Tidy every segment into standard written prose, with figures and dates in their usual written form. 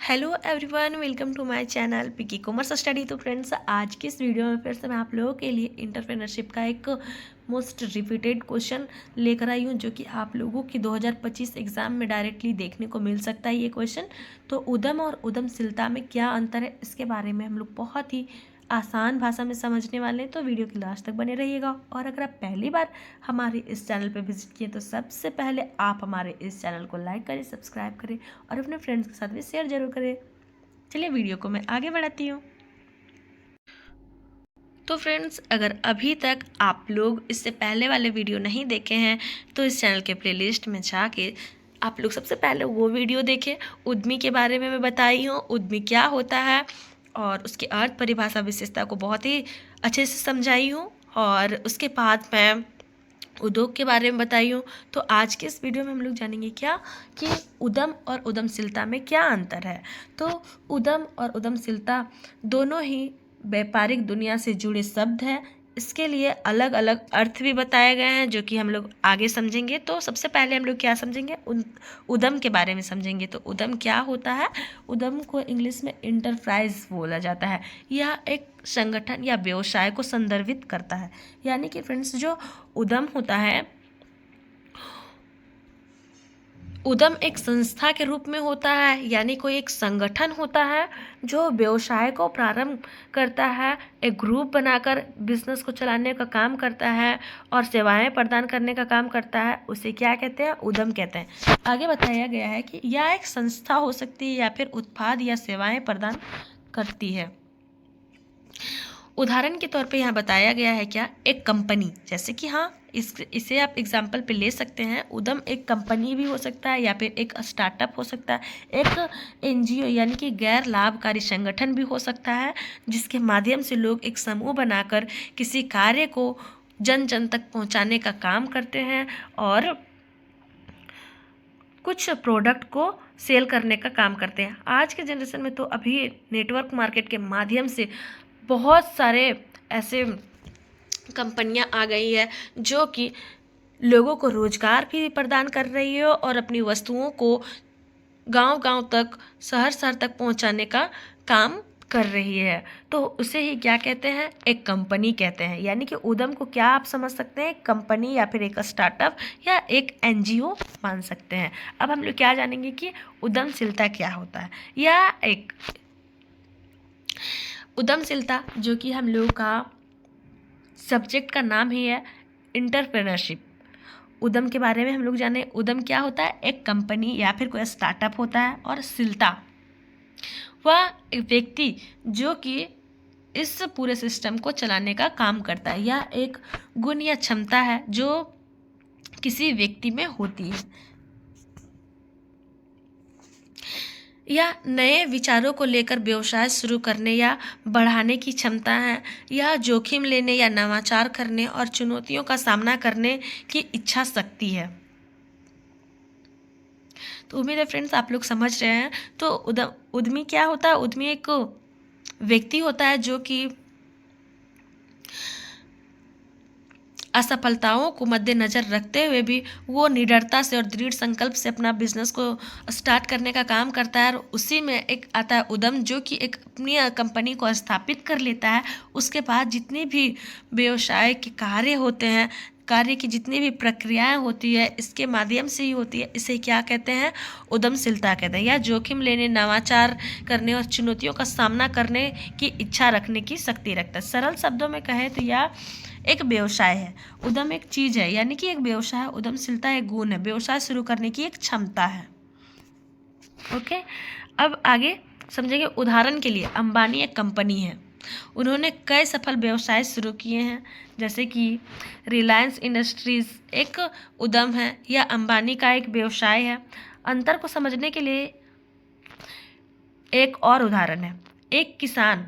Hello everyone, welcome to my channel Picky commerce study. तो friends, आज की इस वीडियो में फिर से मैं आप लोगों के लिए इंटरप्रेन्योरशिप का एक मोस्ट रिपीटेड क्वेश्चन लेकर आई हूँ, जो कि आप लोगों की 2025 एग्जाम में डायरेक्टली देखने को मिल सकता है ये क्वेश्चन। तो उद्यम और उद्यमशीलता में क्या अंतर है, इसके बारे में हम लोग बहुत ही आसान भाषा में समझने वाले हैं। तो वीडियो के लास्ट तक बने रहिएगा। और अगर आप पहली बार हमारे इस चैनल पर विजिट किए तो सबसे पहले आप हमारे इस चैनल को लाइक करें, सब्सक्राइब करें और अपने फ्रेंड्स के साथ भी शेयर जरूर करें। चलिए वीडियो को मैं आगे बढ़ाती हूँ। तो फ्रेंड्स, अगर अभी तक आप लोग इससे पहले वाले वीडियो नहीं देखे हैं तो इस चैनल के प्लेलिस्ट में जाके आप लोग सबसे पहले वो वीडियो देखें। उद्यमी के बारे में मैं बताई हूँ, उद्यमी क्या होता है और उसकी अर्थ परिभाषा विशेषता को बहुत ही अच्छे से समझाई हूँ। और उसके बाद मैं उद्योग के बारे में बताई हूँ। तो आज के इस वीडियो में हम लोग जानेंगे क्या कि उद्यम और उद्यमशीलता में क्या अंतर है। तो उद्यम और उद्यमशीलता दोनों ही व्यापारिक दुनिया से जुड़े शब्द हैं। इसके लिए अलग अलग अर्थ भी बताए गए हैं, जो कि हम लोग आगे समझेंगे। तो सबसे पहले हम लोग क्या समझेंगे, उद्यम के बारे में समझेंगे। तो उद्यम क्या होता है? उद्यम को इंग्लिश में इंटरप्राइज बोला जाता है। यह एक संगठन या व्यवसाय को संदर्भित करता है। यानी कि फ्रेंड्स, जो उद्यम होता है, उद्यम एक संस्था के रूप में होता है, यानी कोई एक संगठन होता है जो व्यवसाय को प्रारंभ करता है, एक ग्रुप बनाकर बिजनेस को चलाने का काम करता है और सेवाएं प्रदान करने का काम करता है। उसे क्या कहते हैं? उद्यम कहते हैं। आगे बताया गया है कि यह एक संस्था हो सकती है या फिर उत्पाद या सेवाएं प्रदान करती है। उदाहरण के तौर पे यहाँ बताया गया है क्या, एक कंपनी, जैसे कि हाँ, इसे आप एग्जाम्पल पे ले सकते हैं। उद्यम एक कंपनी भी हो सकता है या फिर एक स्टार्टअप हो सकता है, एक एनजीओ यानी कि गैर लाभकारी संगठन भी हो सकता है, जिसके माध्यम से लोग एक समूह बनाकर किसी कार्य को जन जन तक पहुँचाने का काम करते हैं और कुछ प्रोडक्ट को सेल करने का काम करते हैं। आज के जनरेशन में तो अभी नेटवर्क मार्केट के माध्यम से बहुत सारे ऐसे कंपनियां आ गई है जो कि लोगों को रोजगार भी प्रदान कर रही है और अपनी वस्तुओं को गांव-गांव तक, शहर-शहर तक पहुंचाने का काम कर रही है। तो उसे ही क्या कहते हैं? एक कंपनी कहते हैं। यानी कि उद्यम को क्या आप समझ सकते हैं? कंपनी या फिर एक स्टार्टअप या एक एनजीओ मान सकते हैं। अब हम लोग क्या जानेंगे कि उद्यमशीलता क्या होता है। या एक उद्यमशीलता, जो कि हम लोगों का सब्जेक्ट का नाम ही है इंटरप्रेन्योरशिप। उद्यम के बारे में हम लोग जाने। उद्यम क्या होता है? एक कंपनी या फिर कोई स्टार्टअप होता है। और शीलता, वह एक व्यक्ति जो कि इस पूरे सिस्टम को चलाने का काम करता है। यह एक गुण या क्षमता है जो किसी व्यक्ति में होती है। या नए विचारों को लेकर व्यवसाय शुरू करने या बढ़ाने की क्षमता है। या जोखिम लेने या नवाचार करने और चुनौतियों का सामना करने की इच्छा शक्ति है। तो उम्मीद है फ्रेंड्स आप लोग समझ रहे हैं। तो उद्यमी क्या होता है? उद्यमी एक व्यक्ति होता है जो कि असफलताओं को मद्देनजर रखते हुए भी वो निडरता से और दृढ़ संकल्प से अपना बिजनेस को स्टार्ट करने का काम करता है। और उसी में एक आता है उद्यम, जो कि एक अपनी कंपनी को स्थापित कर लेता है। उसके बाद जितने भी व्यवसाय के कार्य होते हैं, कार्य की जितनी भी प्रक्रियाएं होती है, इसके माध्यम से ही होती है। इसे क्या कहते हैं? उद्यमशीलता कहते हैं। या जोखिम लेने, नवाचार करने और चुनौतियों का सामना करने की इच्छा रखने की शक्ति रखता है। सरल शब्दों में कहें तो यह एक व्यवसाय है। उद्यम एक चीज है, यानी कि एक व्यवसाय है। उद्यमशीलता एक गुण है, व्यवसाय शुरू करने की एक क्षमता है। ओके, अब आगे समझेंगे। उदाहरण के लिए अंबानी एक कंपनी है। उन्होंने कई सफल व्यवसाय शुरू किए हैं, जैसे कि रिलायंस इंडस्ट्रीज एक उद्यम है या अंबानी का एक व्यवसाय है। अंतर को समझने के लिए एक और उदाहरण है। एक किसान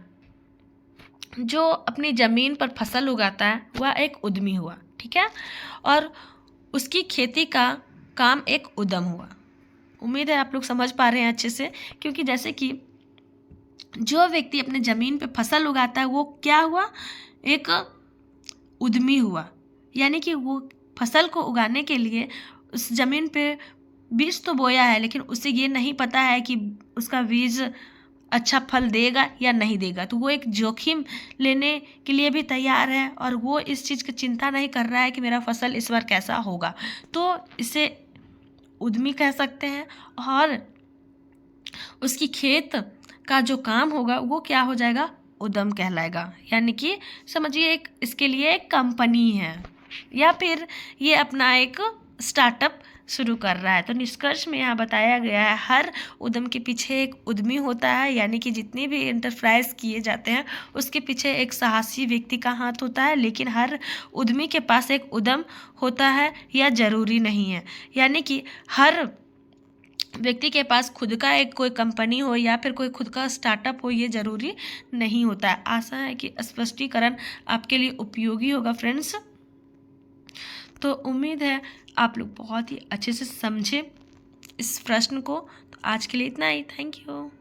जो अपनी ज़मीन पर फसल उगाता है, वह एक उद्यमी हुआ। ठीक है, और उसकी खेती का काम एक उद्यम हुआ। उम्मीद है आप लोग समझ पा रहे हैं अच्छे से। क्योंकि जैसे कि जो व्यक्ति अपने ज़मीन पे फसल उगाता है वो क्या हुआ? एक उद्यमी हुआ। यानी कि वो फसल को उगाने के लिए उस ज़मीन पे बीज तो बोया है, लेकिन उसे ये नहीं पता है कि उसका बीज अच्छा फल देगा या नहीं देगा, तो वो एक जोखिम लेने के लिए भी तैयार है और वो इस चीज़ की चिंता नहीं कर रहा है कि मेरा फसल इस बार कैसा होगा। तो इसे उद्यमी कह सकते हैं। और उसकी खेत का जो काम होगा वो क्या हो जाएगा, उद्यम कहलाएगा। यानी कि समझिए एक इसके लिए एक कंपनी है या फिर ये अपना एक स्टार्टअप शुरू कर रहा है। तो निष्कर्ष में यहाँ बताया गया है हर उद्यम के पीछे एक उद्यमी होता है, यानी कि जितने भी एंटरप्राइज किए जाते हैं उसके पीछे एक साहसी व्यक्ति का हाथ होता है, लेकिन हर उद्यमी के पास एक उद्यम होता है या ज़रूरी नहीं है। यानी कि हर व्यक्ति के पास खुद का एक कोई कंपनी हो या फिर कोई खुद का स्टार्टअप हो, ये ज़रूरी नहीं होता है। आशा है कि स्पष्टीकरण आपके लिए उपयोगी होगा फ्रेंड्स। तो उम्मीद है आप लोग बहुत ही अच्छे से समझे इस प्रश्न को। तो आज के लिए इतना ही। Thank you.